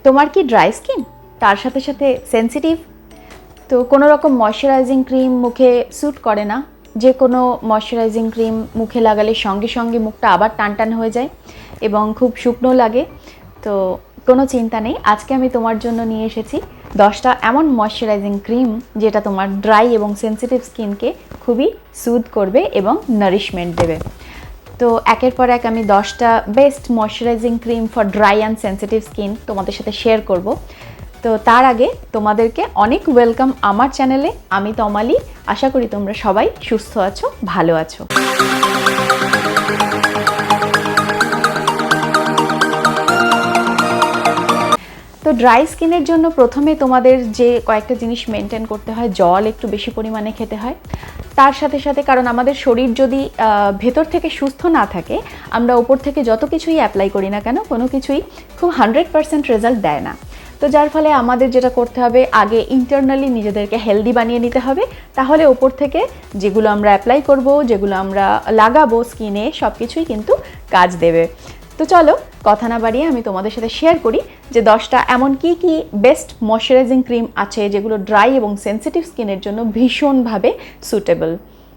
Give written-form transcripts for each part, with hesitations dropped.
তোমার কি dry skin, তার সাথে সাথে সেন্সিটিভ? তো কোনো রকম ময়শ্চারাইজিং ক্রিম মুখে স্যুট করে না, যে কোনো ময়শ্চারাইজিং ক্রিম মুখে লাগালে সঙ্গে সঙ্গে মুখটা আবার টান টান হয়ে যায় এবং খুব শুকনো লাগে। তো কোনো চিন্তা নেই, আজকে আমি তোমার জন্য নিয়ে এসেছি 10টা এমন ময়শ্চারাইজিং ক্রিম যেটা তোমার ড্রাই এবং সেন্সিটিভ স্কিনকে খুবই সুদ করবে এবং নারিশমেন্ট দেবে। তো একের পর এক আমি 10টা best moisturising cream for dry and sensitive skin তোমাদের সাথে শেয়ার করব। তো তার আগে তোমাদেরকে অনেক ওয়েলকাম আমার চ্যানেলে। আমি তমালি, আশা করি তোমরা সবাই সুস্থ আছো, ভালো আছো। তো ড্রাই স্কিনের জন্য প্রথমে তোমাদের যে কয়েকটা জিনিস মেনটেন করতে হয়, জল একটু বেশি পরিমাণে খেতে হয়। তার সাথে সাথে, কারণ আমাদের শরীর যদি ভেতর থেকে সুস্থ না থাকে, আমরা ওপর থেকে যত কিছুই অ্যাপ্লাই করি না কেন, কোনো কিছুই খুব 100% রেজাল্ট দেয় না। তো যার ফলে আমাদের যেটা করতে হবে, আগে ইন্টারনালি নিজেদেরকে হেলদি বানিয়ে নিতে হবে, তাহলে ওপর থেকে যেগুলো আমরা অ্যাপ্লাই করব, যেগুলো আমরা লাগাবো স্কিনে, সব কিছুই কিন্তু কাজ দেবে। তো চলো কথা না বাড়িয়ে আমি তোমাদের সাথে শেয়ার করি যে 10টা এমন কি কি বেস্ট ময়শ্চারাইজিং ক্রিম আছে যেগুলো ড্রাই এবং সেন্সিটিভ স্কিনের জন্য ভীষণভাবে সুটেবল।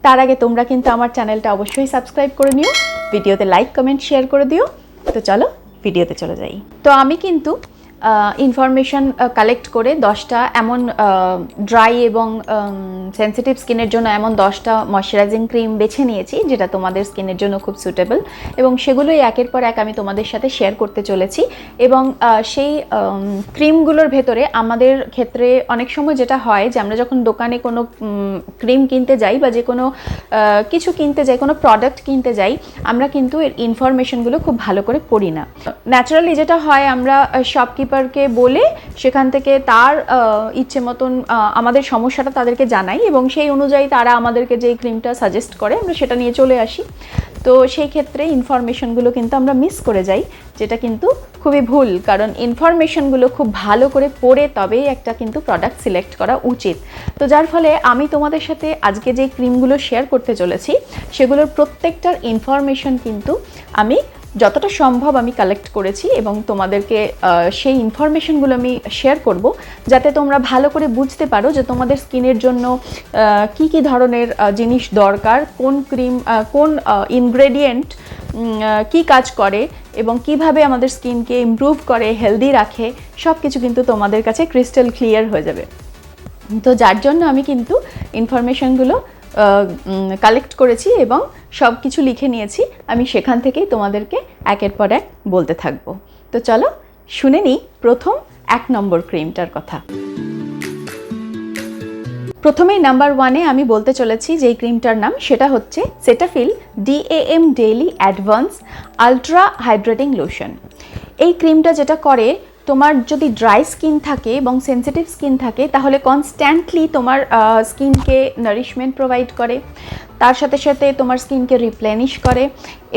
তার আগে তোমরা কিন্তু আমার চ্যানেলটা অবশ্যই সাবস্ক্রাইব করে নিও, ভিডিওতে লাইক কমেন্ট শেয়ার করে দিও। তো চলো ভিডিওতে চলে যাই। তো আমি কিন্তু ইনফরমেশন কালেক্ট করে 10টা এমন ড্রাই এবং সেন্সিটিভ স্কিনের জন্য এমন 10টা ময়শ্চারাইজিং ক্রিম বেছে নিয়েছি যেটা তোমাদের স্কিনের জন্য খুব সুটেবল, এবং সেগুলোই একের পর এক আমি তোমাদের সাথে শেয়ার করতে চলেছি। এবং সেই ক্রিমগুলোর ভেতরে আমাদের ক্ষেত্রে অনেক সময় যেটা হয় যে আমরা যখন দোকানে কোনো ক্রিম কিনতে যাই বা যে কোনো কিছু কিনতে যাই, কোনো প্রোডাক্ট কিনতে যাই, আমরা কিন্তু এর ইনফরমেশনগুলো খুব ভালো করে পড়ি না। ন্যাচারালি যেটা হয়, আমরা শপকিপারকে বলে সেখান থেকে তার ইচ্ছে মতন আমাদের সমস্যাটা তাদেরকে জানাই এবং সেই অনুযায়ী তারা আমাদেরকে যেই ক্রিমটা সাজেস্ট করে আমরা সেটা নিয়ে চলে আসি। তো সেই ক্ষেত্রে ইনফরমেশনগুলো কিন্তু আমরা মিস করে যাই, যেটা কিন্তু খুবই ভুল, কারণ ইনফরমেশনগুলো খুব ভালো করে পড়ে তবেই একটা কিন্তু প্রোডাক্ট সিলেক্ট করা উচিত। তো যার ফলে আমি তোমাদের সাথে আজকে যে ক্রিমগুলো শেয়ার করতে চলেছি সেগুলোর প্রত্যেকটার ইনফরমেশন কিন্তু আমি যতটা সম্ভব আমি কালেক্ট করেছি এবং তোমাদেরকে সেই ইনফরমেশনগুলো আমি শেয়ার করব, যাতে তোমরা ভালো করে বুঝতে পারো যে তোমাদের স্কিনের জন্য কি কি ধরনের জিনিস দরকার, কোন ক্রিম, কোন ইনগ্রেডিয়েন্ট কি কাজ করে এবং কিভাবে আমাদের স্কিনকে ইমপ্রুভ করে, হেলদি রাখে, সব কিছু কিন্তু তোমাদের কাছে ক্রিস্টাল ক্লিয়ার হয়ে যাবে। তো যার জন্য আমি কিন্তু ইনফরমেশনগুলো কালেক্ট করেছি এবং সব কিছু লিখে নিয়েছি। আমি সেখান থেকেই তোমাদেরকে একের পর এক বলতে থাকবো। তো চলো শুনে নিই প্রথম 1 নম্বর ক্রিমটার কথা। প্রথমেই নাম্বার 1-এ আমি বলতে চলেছি যেই ক্রিমটার নাম, সেটা হচ্ছে Cetaphil DAM daily advance ultra hydrating lotion. এই ক্রিমটা যেটা করে, তোমার যদি ড্রাই স্কিন থাকে এবং সেন্সিটিভ স্কিন থাকে তাহলে কনস্ট্যান্টলি তোমার স্কিনকে নারিশমেন্ট প্রোভাইড করে, তার সাথে সাথে তোমার স্কিনকে রিপ্লেনিশ করে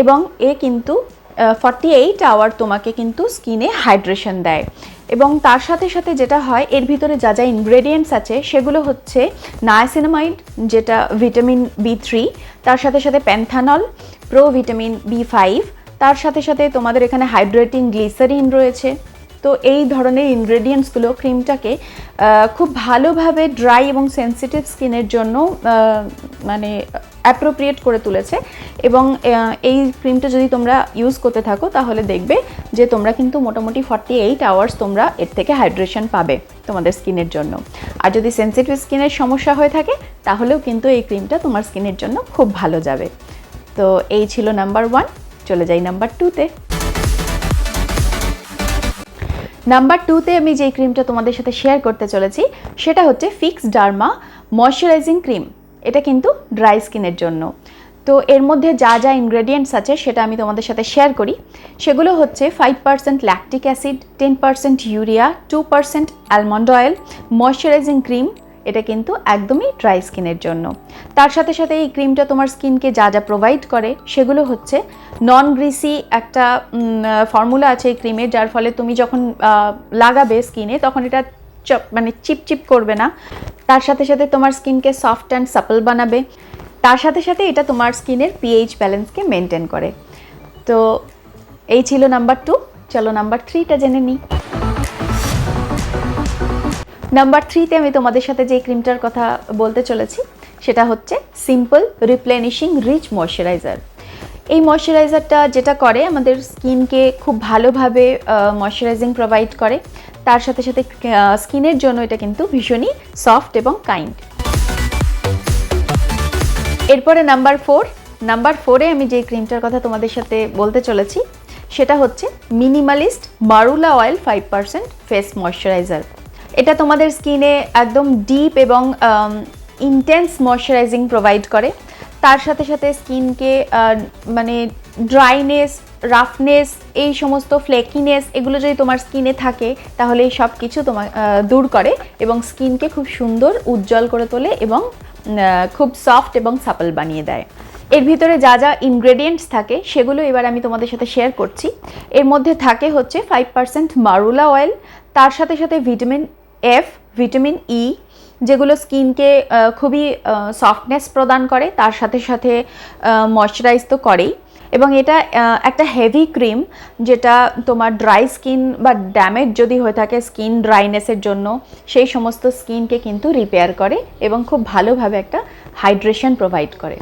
এবং এ কিন্তু 48 আওয়ার তোমাকে কিন্তু স্কিনে হাইড্রেশন দেয়। এবং তার সাথে সাথে যেটা হয়, এর ভিতরে যা যা ইনগ্রেডিয়েন্টস আছে সেগুলো হচ্ছে নায়াসিনামাইড, যেটা ভিটামিন B3, তার সাথে সাথে প্যান্থানল, প্রো ভিটামিন B5, তার সাথে সাথে তোমাদের এখানে হাইড্রেটিং গ্লিসারিন রয়েছে। তো এই ধরনের ইনগ্রেডিয়েন্টসগুলো ক্রিমটাকে খুব ভালোভাবে ড্রাই এবং সেন্সিটিভ স্কিনের জন্য মানে অ্যাপ্রোপ্রিয়েট করে তুলেছে। এবং এই ক্রিমটা যদি তোমরা ইউজ করতে থাকো তাহলে দেখবে যে তোমরা কিন্তু মোটামুটি 48 আওয়ার্স তোমরা এর থেকে হাইড্রেশন পাবে তোমাদের স্কিনের জন্য। আর যদি সেন্সিটিভ স্কিনের সমস্যা হয়ে থাকে তাহলেও কিন্তু এই ক্রিমটা তোমার স্কিনের জন্য খুব ভালো যাবে। তো এই ছিল নাম্বার 1। চলে যাই নাম্বার 2-তে। নাম্বার 2-তে আমি যে ক্রিমটা তোমাদের সাথে শেয়ার করতে চলেছি সেটা হচ্ছে ফিক্স ডার্মা ময়শ্চারাইজিং ক্রিম। এটা কিন্তু ড্রাই স্কিনের জন্য। তো এর মধ্যে যা যা ইনগ্রেডিয়েন্টস আছে সেটা আমি তোমাদের সাথে শেয়ার করি। সেগুলো হচ্ছে 5% lactic acid, 10% urea, 2% almond oil, moisturising cream. এটা কিন্তু একদমই ড্রাই স্কিনের জন্য। তার সাথে সাথে এই ক্রিমটা তোমার স্কিনকে যা যা প্রোভাইড করে সেগুলো হচ্ছে নন গ্রিসি একটা ফর্মুলা আছে এই ক্রিমের, যার ফলে তুমি যখন লাগাবে স্কিনে তখন এটা মানে চিপচিপ করবে না। তার সাথে সাথে তোমার স্কিনকে সফট অ্যান্ড সাপল বানাবে। তার সাথে সাথে এটা তোমার স্কিনের পিএইচ ব্যালেন্সকে মেনটেন করে। তো এই ছিল নাম্বার 2। চলো নাম্বার 3টা জেনে নিই। নাম্বার 3তে আমি তোমাদের সাথে যে ক্রিমটার কথা বলতে চলেছি সেটা হচ্ছে সিম্পল রিপ্লেনিশিং রিচ ময়শ্চারাইজার। এই ময়শ্চারাইজারটা যেটা করে আমাদের স্কিনকে খুব ভালোভাবে ময়শ্চারাইজিং প্রোভাইড করে, তার সাথে সাথে স্কিনের জন্য এটা কিন্তু ভীষণই সফট এবং কাইন্ড। এরপরে নাম্বার 4-এ আমি যে ক্রিমটার কথা তোমাদের সাথে বলতে চলেছি সেটা হচ্ছে মিনিমালিস্ট মারুলা অয়েল 5% ফেস ময়শ্চারাইজার। এটা তোমাদের স্কিনে একদম ডিপ এবং ইন্টেন্স ময়শ্চারাইজিং প্রোভাইড করে, তার সাথে সাথে স্কিনকে মানে ড্রাইনেস, রাফনেস, এই সমস্ত ফ্লেকিনেস এগুলো যদি তোমার স্কিনে থাকে তাহলে এই সব কিছু তোমার দূর করে এবং স্কিনকে খুব সুন্দর উজ্জ্বল করে তোলে এবং খুব সফট এবং সাপল বানিয়ে দেয়। এর ভিতরে যা যা ইনগ্রেডিয়েন্টস থাকে সেগুলো এবার আমি তোমাদের সাথে শেয়ার করছি। এর মধ্যে থাকে হচ্ছে 5% মারুলা অয়েল, তার সাথে সাথে ভিটামিন এফ, ভিটামিন ই, যেগুলো স্কিনকে খুবই সফটনেস প্রদান করে, তার সাথে সাথে ময়শ্চারাইজ তো করেই। এবং এটা একটা হেভি ক্রিম যেটা তোমার ড্রাই স্কিন বা ড্যামেজ যদি হয়ে থাকে স্কিন ড্রাইনেসের জন্য সেই সমস্ত স্কিনকে কিন্তু রিপেয়ার করে এবং খুব ভালোভাবে একটা হাইড্রেশন প্রোভাইড করে।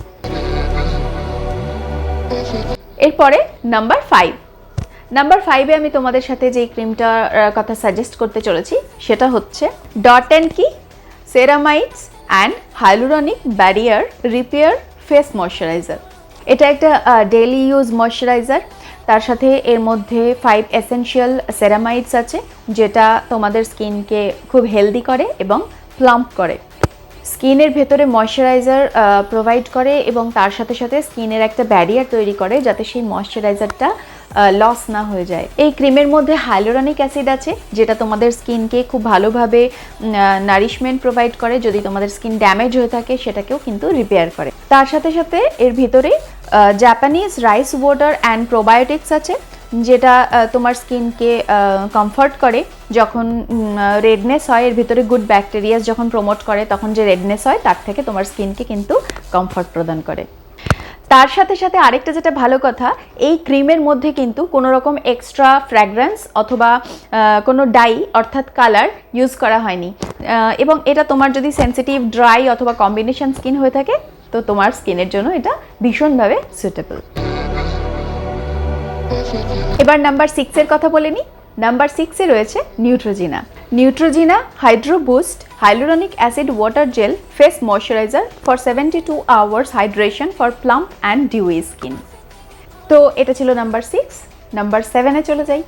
এরপরে নাম্বার 5-এ আমি তোমাদের সাথে যে ক্রিমটার কথা সাজেস্ট করতে চলেছি সেটা হচ্ছে ডট অ্যান্ড কি ceramides and hyaluronic barrier repair face moisturiser. এটা একটা ডেইলি ইউজ ময়শ্চারাইজার, তার সাথে এর মধ্যে 5 এসেনশিয়াল সেরামাইডস আছে যেটা তোমাদের স্কিনকে খুব হেলদি করে এবং প্লাম্প করে। স্কিনের ভেতরে ময়শ্চারাইজার প্রোভাইড করে এবং তার সাথে সাথে স্কিনের একটা ব্যারিয়ার তৈরি করে যাতে সেই ময়শ্চারাইজারটা লস না হয়ে যায়। এই ক্রিমের মধ্যে হাইলুরনিক অ্যাসিড আছে যেটা তোমাদের স্কিনকে খুব ভালোভাবে নারিশমেন্ট প্রোভাইড করে, যদি তোমাদের স্কিন ড্যামেজ হয়ে থাকে সেটাকেও কিন্তু রিপেয়ার করে। তার সাথে সাথে এর ভিতরে Japanese rice water and probiotics আছে যেটা তোমার স্কিনকে কমফর্ট করে যখন রেডনেস হয়। এর ভিতরে গুড ব্যাকটেরিয়াস যখন প্রমোট করে তখন যে রেডনেস হয় তার থেকে তোমার স্কিনকে কিন্তু কমফর্ট প্রদান করে। তার সাথে সাথে আরেকটা যেটা ভালো কথা, এই ক্রিমের মধ্যে কিন্তু কোনো রকম এক্সট্রা ফ্র্যাগ্রেন্স অথবা কোনো ডাই অর্থাৎ কালার ইউজ করা হয়নি এবং এটা তোমার যদি সেনসিটিভ, ড্রাই অথবা কম্বিনেশন স্কিন হয়ে থাকে তো তোমার স্কিনের জন্য এটা ভীষণভাবে সুইটেবল। এবার নাম্বার 6-এর কথা বলে নিই। নাম্বার 6-এ রয়েছে নিউট্রোজিনা hydro boost hyaluronic acid water jail face moisturiser for 72 hours hydration for plump and dewy skin. তো এটা ছিল নাম্বার 6। নাম্বার 7-এ চলে যাই।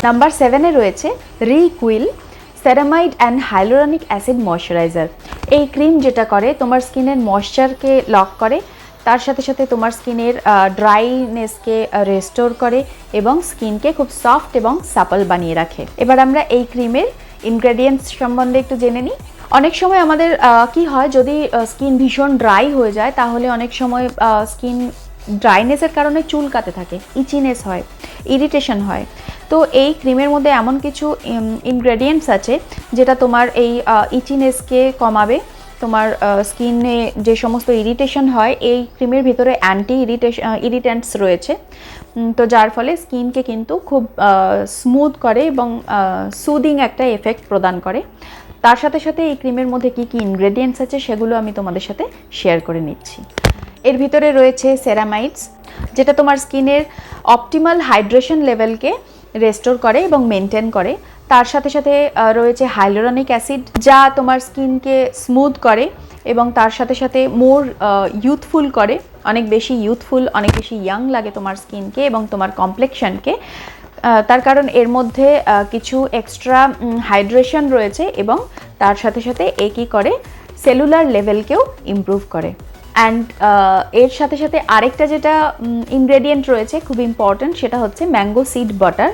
নাম্বার 7-এ রয়েছে Reequil ceramide and hyaluronic acid moisturiser. এই ক্রিম যেটা করে তোমার স্কিনের ময়শ্চারকে লক করে, তার সাথে সাথে তোমার স্কিনের ড্রাইনেসকে রেস্টোর করে এবং স্কিনকে খুব সফট এবং সাপল বানিয়ে রাখে। এবার আমরা এই ক্রিমের ইনগ্রেডিয়েন্টস সম্বন্ধে একটু জেনে নিই। অনেক সময় আমাদের কি হয়, যদি স্কিন ভীষণ ড্রাই হয়ে যায় তাহলে অনেক সময় স্কিন ড্রাইনেসের কারণে চুলকাতে থাকে, ইচিনেস হয়, ইরিটেশন হয়। তো এই ক্রিমের মধ্যে এমন কিছু ইনগ্রেডিয়েন্টস আছে যেটা তোমার এই ইচিনেসকে কমাবে। তোমার স্কিনে যে সমস্ত ইরিটেশন হয় এই ক্রিমের ভিতরে অ্যান্টি ইরিটেন্টস রয়েছে, তো যার ফলে স্কিনকে কিন্তু খুব স্মুথ করে এবং সুদিং একটা এফেক্ট প্রদান করে। তার সাথে সাথে এই ক্রিমের মধ্যে কি কি ইনগ্রেডিয়েন্টস আছে সেগুলো আমি তোমাদের সাথে শেয়ার করে নিচ্ছি। এর ভিতরে রয়েছে সেরামাইডস যেটা তোমার স্কিনের অপটিমাল হাইড্রেশন লেভেলকে রেস্টোর করে এবং মেনটেন করে। তার সাথে সাথে রয়েছে হাইলুরনিক অ্যাসিড যা তোমার স্কিনকে স্মুথ করে এবং তার সাথে সাথে মোর ইউথফুল করে, অনেক বেশি ইউথফুল, অনেক বেশি ইয়াং লাগে তোমার স্কিনকে এবং তোমার কমপ্লেকশনকে। তার কারণ এর মধ্যে কিছু এক্সট্রা হাইড্রেশন রয়েছে এবং তার সাথে সাথে এ কী করে সেলুলার লেভেলকেও ইমপ্রুভ করে। অ্যান্ড এর সাথে সাথে আরেকটা যেটা ইনগ্রেডিয়েন্ট রয়েছে খুব ইম্পর্ট্যান্ট, সেটা হচ্ছে ম্যাঙ্গো সিড বাটার।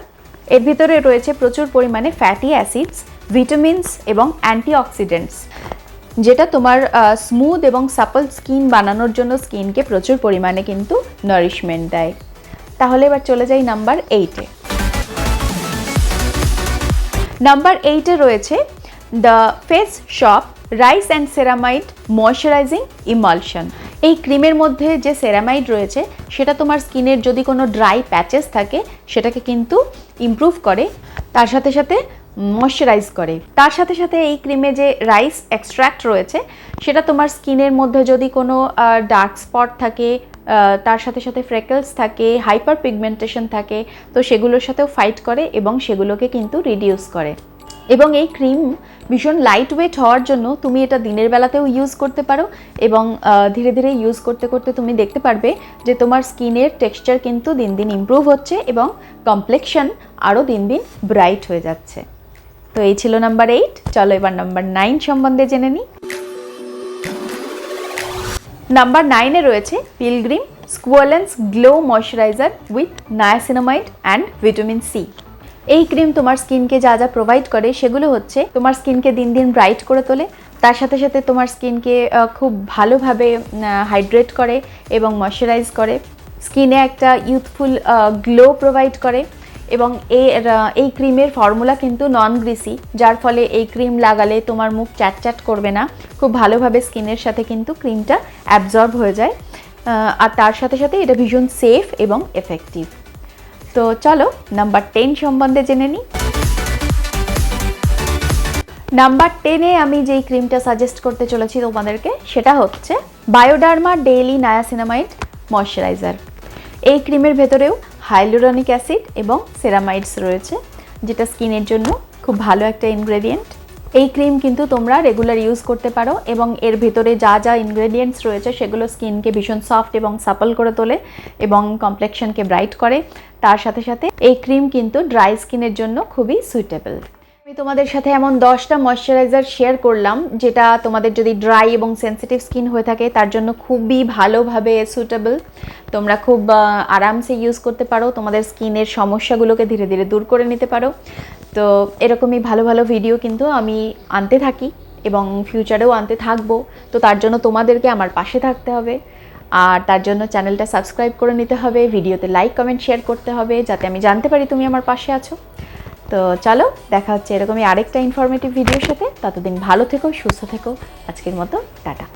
এর ভিতরে রয়েছে প্রচুর পরিমাণে ফ্যাটি অ্যাসিডস, ভিটামিনস এবং অ্যান্টিঅক্সিডেন্টস যেটা তোমার স্মুথ এবং সাপল স্কিন বানানোর জন্য স্কিনকে প্রচুর পরিমাণে কিন্তু নারিশমেন্ট দেয়। তাহলে এবার চলে যাই নাম্বার 8-এ। নাম্বার 8-এ রয়েছে the face shop rice and ceramide moisturising emulsion. এই ক্রিমের মধ্যে যে সেরামাইড রয়েছে সেটা তোমার স্কিনের যদি কোনো ড্রাই প্যাচেস থাকে সেটাকে কিন্তু ইমপ্রুভ করে, তার সাথে সাথে ময়শ্চারাইজ করে। তার সাথে সাথে এই ক্রিমে যে রাইস এক্সট্র্যাক্ট রয়েছে সেটা তোমার স্কিনের মধ্যে যদি কোনো ডার্ক স্পট থাকে, তার সাথে সাথে ফ্রেকলস থাকে, হাইপার পিগমেন্টেশন থাকে, তো সেগুলোর সাথেও ফাইট করে এবং সেগুলোকে কিন্তু রিডিউস করে। এবং এই ক্রিম ভীষণ লাইট ওয়েট হওয়ার জন্য তুমি এটা দিনের বেলাতেও ইউজ করতে পারো এবং ধীরে ধীরে ইউজ করতে করতে তুমি দেখতে পারবে যে তোমার স্কিনের টেক্সচার কিন্তু দিন দিন ইমপ্রুভ হচ্ছে এবং কমপ্লেকশন আরও দিন দিন ব্রাইট হয়ে যাচ্ছে। তো এই ছিল নাম্বার 8। চলো এবার নাম্বার 9 সম্বন্ধে জেনে নিই। নাম্বার 9-এ রয়েছে Pilgrim squalane glow moisturiser with niacinamide and vitamin C. এই ক্রিম তোমার স্কিনকে যা যা প্রোভাইড করে সেগুলো হচ্ছে তোমার স্কিনকে দিন দিন ব্রাইট করে তোলে, তার সাথে সাথে তোমার স্কিনকে খুব ভালোভাবে হাইড্রেট করে এবং ময়শ্চারাইজ করে, স্কিনে একটা ইউথফুল গ্লো প্রোভাইড করে। এবং এই ক্রিমের ফর্মুলা কিন্তু নন গ্রিসি, যার ফলে এই ক্রিম লাগালে তোমার মুখ চ্যাট করবে না, খুব ভালোভাবে স্কিনের সাথে কিন্তু ক্রিমটা অ্যাবজর্ব হয়ে যায়। আর তার সাথে সাথে এটা ভীষণ সেফ এবং এফেক্টিভ। তো চলো নাম্বার 10 সম্বন্ধে জেনে নিই। নাম্বার 10-এ আমি যেই ক্রিমটা সাজেস্ট করতে চলেছি তোমাদেরকে সেটা হচ্ছে বায়োডার্মা ডেইলি নায়াসিনামাইড ময়শ্চারাইজার। এই ক্রিমের ভেতরেও হাইলুরনিক অ্যাসিড এবং সেরামাইডস রয়েছে, যেটা স্কিনের জন্য খুব ভালো একটা ইনগ্রেডিয়েন্ট। এই ক্রিম কিন্তু তোমরা রেগুলার ইউজ করতে পারো এবং এর ভেতরে যা যা ইনগ্রেডিয়েন্টস রয়েছে সেগুলো স্কিনকে ভীষণ সফট এবং সাপল করে তোলে এবং কমপ্লেকশনকে ব্রাইট করে। তার সাথে সাথে এই ক্রিম কিন্তু ড্রাই স্কিনের জন্য খুবই সুইটেবল। আমি তোমাদের সাথে এমন 10টা ময়শ্চারাইজার শেয়ার করলাম যেটা তোমাদের যদি ড্রাই এবং সেনসিটিভ স্কিন হয়ে থাকে তার জন্য খুবই ভালোভাবে সুইটেবল। তোমরা খুব আরামসে ইউজ করতে পারো, তোমাদের স্কিনের সমস্যাগুলোকে ধীরে ধীরে দূর করে নিতে পারো। তো এরকমই ভালো ভালো ভিডিও কিন্তু আমি আনতে থাকি এবং ফিউচারেও আনতে থাকবো। তো তার জন্য তোমাদেরকে আমার পাশে থাকতে হবে, আর তার জন্য চ্যানেলটা সাবস্ক্রাইব করে নিতে হবে, ভিডিওতে লাইক কমেন্ট শেয়ার করতে হবে যাতে আমি জানতে পারি তুমি আমার পাশে আছো। তো চলো দেখা হচ্ছে এরকমই আরেকটা ইনফরমেটিভ ভিডিওর সাথে। ততদিন ভালো থেকো, সুস্থ থেকো। আজকের মতো টাটা।